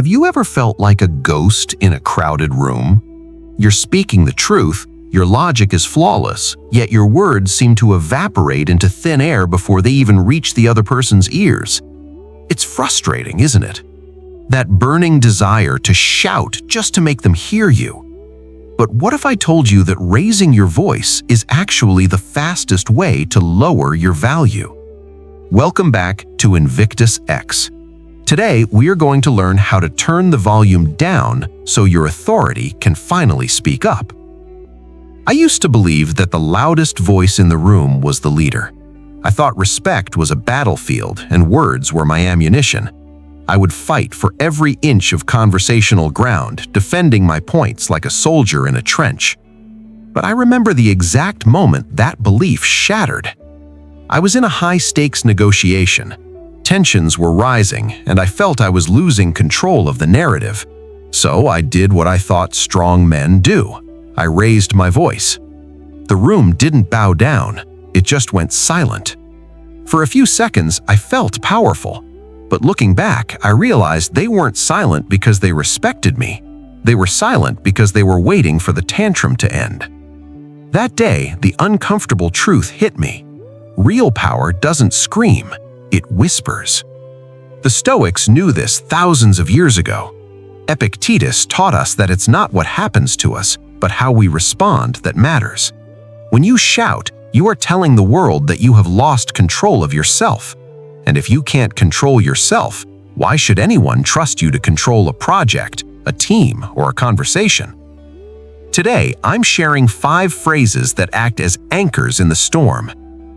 Have you ever felt like a ghost in a crowded room? You're speaking the truth, your logic is flawless, yet your words seem to evaporate into thin air before they even reach the other person's ears. It's frustrating, isn't it? That burning desire to shout just to make them hear you. But what if I told you that raising your voice is actually the fastest way to lower your value? Welcome back to INVICTUS X. Today, we are going to learn how to turn the volume down so your authority can finally speak up. I used to believe that the loudest voice in the room was the leader. I thought respect was a battlefield and words were my ammunition. I would fight for every inch of conversational ground, defending my points like a soldier in a trench. But I remember the exact moment that belief shattered. I was in a high-stakes negotiation. Tensions were rising, and I felt I was losing control of the narrative. So I did what I thought strong men do. I raised my voice. The room didn't bow down, it just went silent. For a few seconds, I felt powerful. But looking back, I realized they weren't silent because they respected me. They were silent because they were waiting for the tantrum to end. That day, the uncomfortable truth hit me. Real power doesn't scream, it whispers. The Stoics knew this thousands of years ago. Epictetus taught us that it's not what happens to us, but how we respond that matters. When you shout, you are telling the world that you have lost control of yourself. And if you can't control yourself, why should anyone trust you to control a project, a team, or a conversation? Today, I'm sharing 5 phrases that act as anchors in the storm.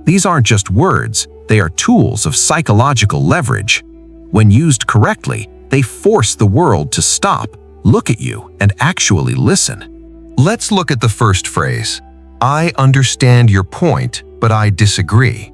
These aren't just words, they are tools of psychological leverage. When used correctly, they force the world to stop, look at you, and actually listen. Let's look at the first phrase. I understand your point, but I disagree.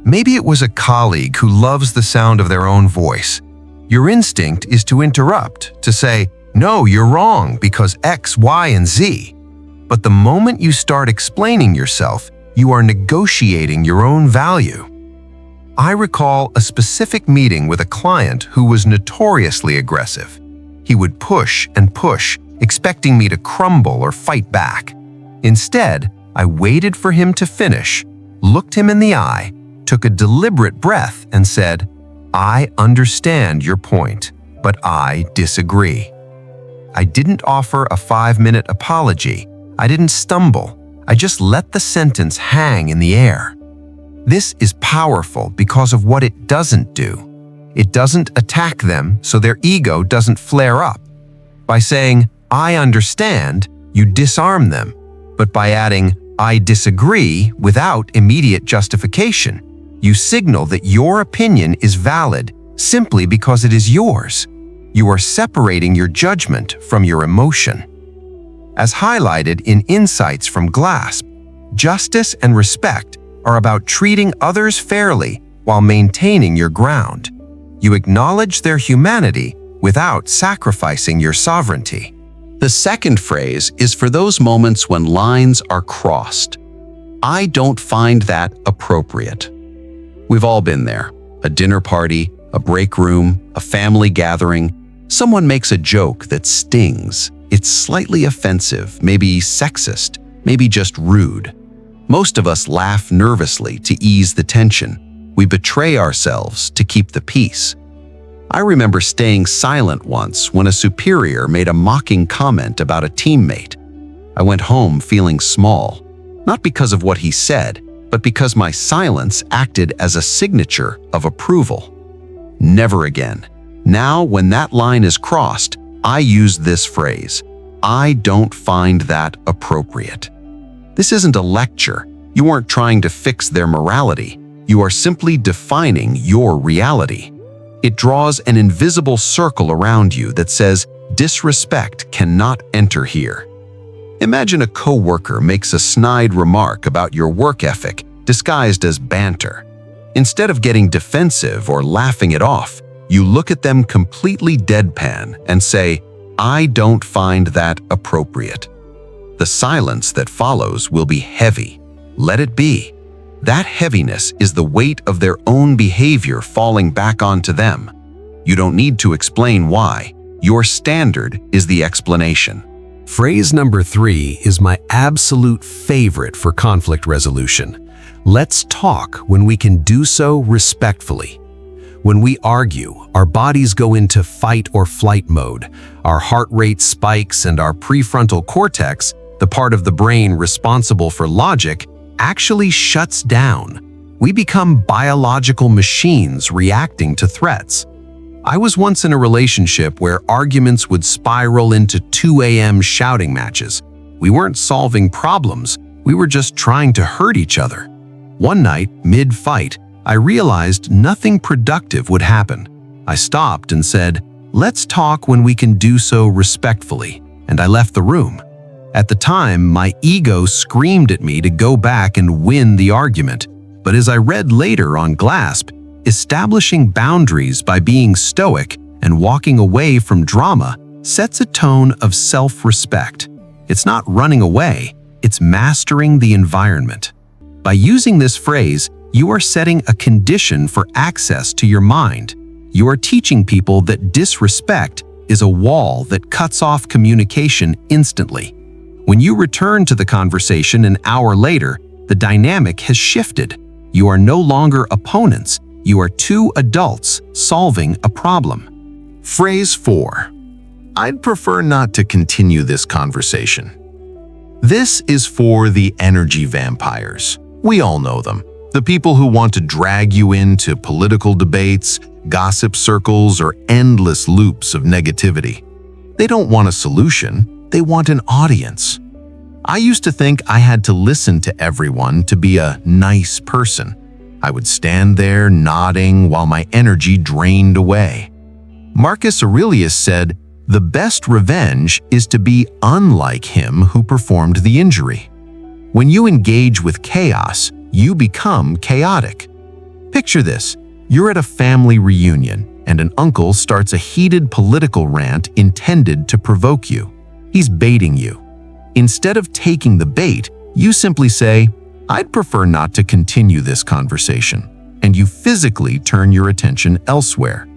Maybe it was a colleague who loves the sound of their own voice. Your instinct is to interrupt, to say, no, you're wrong because X, Y, and Z. But the moment you start explaining yourself, you are negotiating your own value. I recall a specific meeting with a client who was notoriously aggressive. He would push and push, expecting me to crumble or fight back. Instead, I waited for him to finish, looked him in the eye, took a deliberate breath and said, I understand your point, but I disagree. I didn't offer a 5-minute apology. I didn't stumble. I just let the sentence hang in the air. This is powerful because of what it doesn't do. It doesn't attack them so their ego doesn't flare up. By saying, I understand, you disarm them. But by adding, I disagree without immediate justification, you signal that your opinion is valid simply because it is yours. You are separating your judgment from your emotion. As highlighted in Insights from Glass, justice and respect are about treating others fairly while maintaining your ground. You acknowledge their humanity without sacrificing your sovereignty. The second phrase is for those moments when lines are crossed. I don't find that appropriate. We've all been there. A dinner party, a break room, a family gathering. Someone makes a joke that stings. It's slightly offensive, maybe sexist, maybe just rude. Most of us laugh nervously to ease the tension. We betray ourselves to keep the peace. I remember staying silent once when a superior made a mocking comment about a teammate. I went home feeling small, not because of what he said, but because my silence acted as a signature of approval. Never again. Now, when that line is crossed, I use this phrase, I don't find that appropriate. This isn't a lecture. You aren't trying to fix their morality. You are simply defining your reality. It draws an invisible circle around you that says, disrespect cannot enter here. Imagine a coworker makes a snide remark about your work ethic disguised as banter. Instead of getting defensive or laughing it off, you look at them completely deadpan and say, I don't find that appropriate. The silence that follows will be heavy. Let it be. That heaviness is the weight of their own behavior falling back onto them. You don't need to explain why. Your standard is the explanation. Phrase number 3 is my absolute favorite for conflict resolution. Let's talk when we can do so respectfully. When we argue, our bodies go into fight or flight mode. Our heart rate spikes and our prefrontal cortex, the part of the brain responsible for logic, actually shuts down. We become biological machines reacting to threats. I was once in a relationship where arguments would spiral into 2 a.m. shouting matches. We weren't solving problems, we were just trying to hurt each other. One night, mid-fight, I realized nothing productive would happen. I stopped and said, "Let's talk when we can do so respectfully," and I left the room. At the time, my ego screamed at me to go back and win the argument, but as I read later on GLASP, establishing boundaries by being stoic and walking away from drama sets a tone of self-respect. It's not running away, it's mastering the environment. By using this phrase, you are setting a condition for access to your mind. You are teaching people that disrespect is a wall that cuts off communication instantly. When you return to the conversation an hour later, the dynamic has shifted. You are no longer opponents. You are two adults solving a problem. Phrase 4. I'd prefer not to continue this conversation. This is for the energy vampires. We all know them. The people who want to drag you into political debates, gossip circles, or endless loops of negativity. They don't want a solution, they want an audience. I used to think I had to listen to everyone to be a nice person. I would stand there nodding while my energy drained away. Marcus Aurelius said, "The best revenge is to be unlike him who performed the injury." When you engage with chaos, you become chaotic. Picture this, you're at a family reunion and an uncle starts a heated political rant intended to provoke you. He's baiting you. Instead of taking the bait, you simply say, "I'd prefer not to continue this conversation," and you physically turn your attention elsewhere.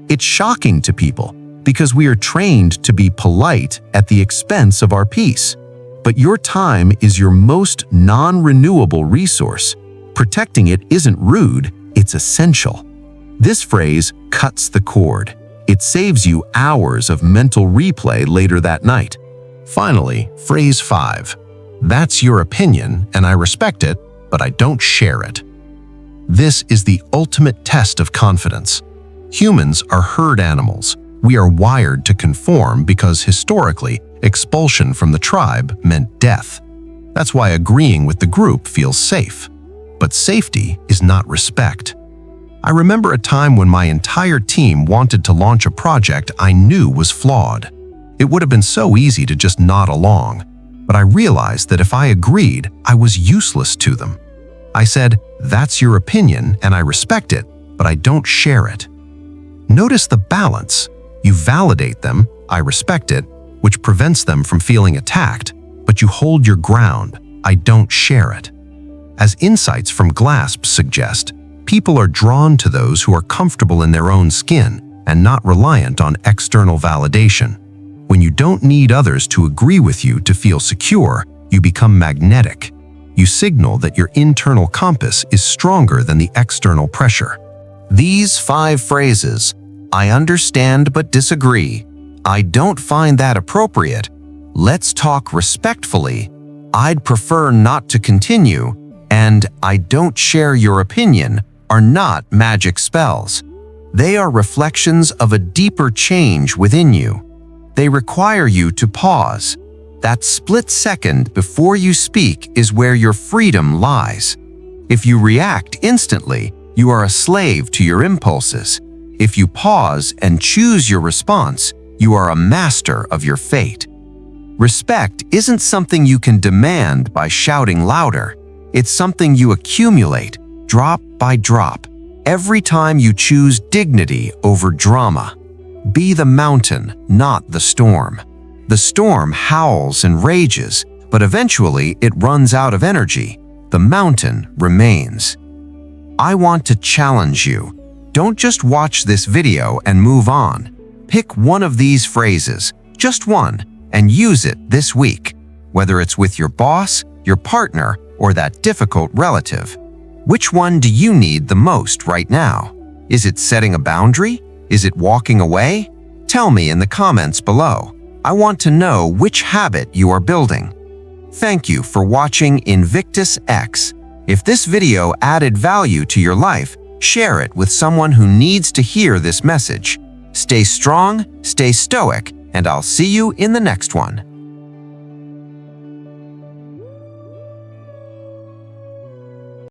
It's shocking to people because we are trained to be polite at the expense of our peace. But your time is your most non-renewable resource. Protecting it isn't rude, it's essential. This phrase cuts the cord. It saves you hours of mental replay later that night. Finally, phrase 5. That's your opinion, and I respect it, but I don't share it. This is the ultimate test of confidence. Humans are herd animals. We are wired to conform because historically, expulsion from the tribe meant death. That's why agreeing with the group feels safe. But safety is not respect. I remember a time when my entire team wanted to launch a project I knew was flawed. It would have been so easy to just nod along, but I realized that if I agreed, I was useless to them. I said, "That's your opinion and I respect it, but I don't share it." Notice the balance. You validate them, "I respect it," which prevents them from feeling attacked, but you hold your ground, "I don't share it." As insights from GLASP suggest, people are drawn to those who are comfortable in their own skin and not reliant on external validation. When you don't need others to agree with you to feel secure, you become magnetic. You signal that your internal compass is stronger than the external pressure. These 5 phrases, "I understand but disagree," "I don't find that appropriate," "Let's talk respectfully," "I'd prefer not to continue," and "I don't share your opinion," are not magic spells. They are reflections of a deeper change within you. They require you to pause. That split second before you speak is where your freedom lies. If you react instantly, you are a slave to your impulses. If you pause and choose your response, you are a master of your fate. Respect isn't something you can demand by shouting louder. It's something you accumulate, drop by drop, every time you choose dignity over drama. Be the mountain, not the storm. The storm howls and rages, but eventually it runs out of energy. The mountain remains. I want to challenge you. Don't just watch this video and move on. Pick one of these phrases, just one, and use it this week, whether it's with your boss, your partner, or that difficult relative. Which one do you need the most right now? Is it setting a boundary? Is it walking away? Tell me in the comments below. I want to know which habit you are building. Thank you for watching INVICTUS X. If this video added value to your life, share it with someone who needs to hear this message. Stay strong, stay stoic, and I'll see you in the next one.